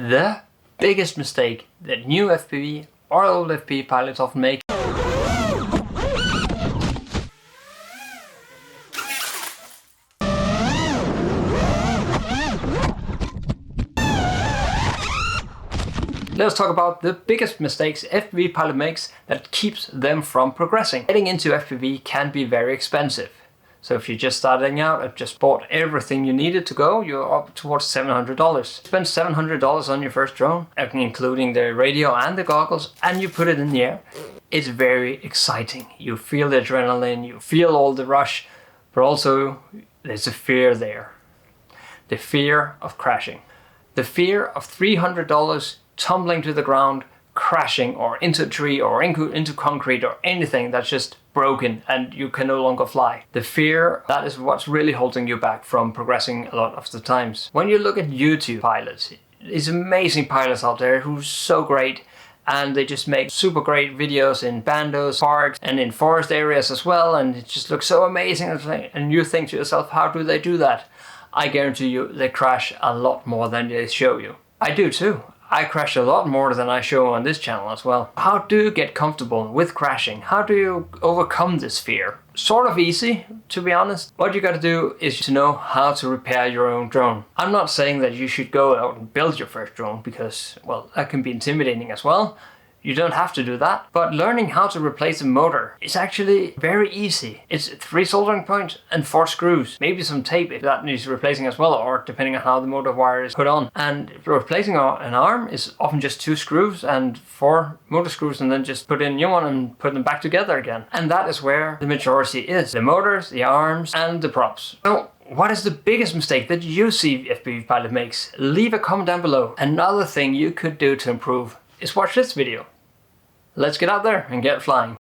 the biggest mistake that new FPV or old FPV pilots often make. Let's talk about the biggest mistakes FPV pilot makes that keeps them from progressing. Getting into FPV can be very expensive. So if you're just starting out and just bought everything you needed to go, you're up towards $700. Spend $700 on your first drone, including the radio and the goggles, and you put it in the air. It's very exciting. You feel the adrenaline, you feel all the rush, but also there's a fear there. The fear of crashing. The fear of $300 tumbling to the ground, crashing or into a tree or into concrete or anything that's just broken and you can no longer fly. The fear, that is what's really holding you back from progressing a lot of the times. When you look at YouTube pilots, these amazing pilots out there who are so great, and they just make super great videos in bandos, parks and in forest areas as well, and it just looks so amazing, and you think to yourself, how do they do that? I guarantee you they crash a lot more than they show you. I do too. I crash a lot more than I show on this channel as well. How do you get comfortable with crashing? How do you overcome this fear? Sort of easy, to be honest. What you gotta do is to know how to repair your own drone. I'm not saying that you should go out and build your first drone because, well, that can be intimidating as well. You don't have to do that, but learning how to replace a motor is actually very easy. It's 3 soldering points and 4 screws. Maybe some tape if that needs replacing as well, or depending on how the motor wire is put on. And replacing an arm is often just 2 screws and 4 motor screws, and then just put in a new one and put them back together again. And that is where the majority is. The motors, the arms, and the props. So, what is the biggest mistake that you see FPV pilot makes? Leave a comment down below. Another thing you could do to improve is watch this video. Let's get out there and get flying.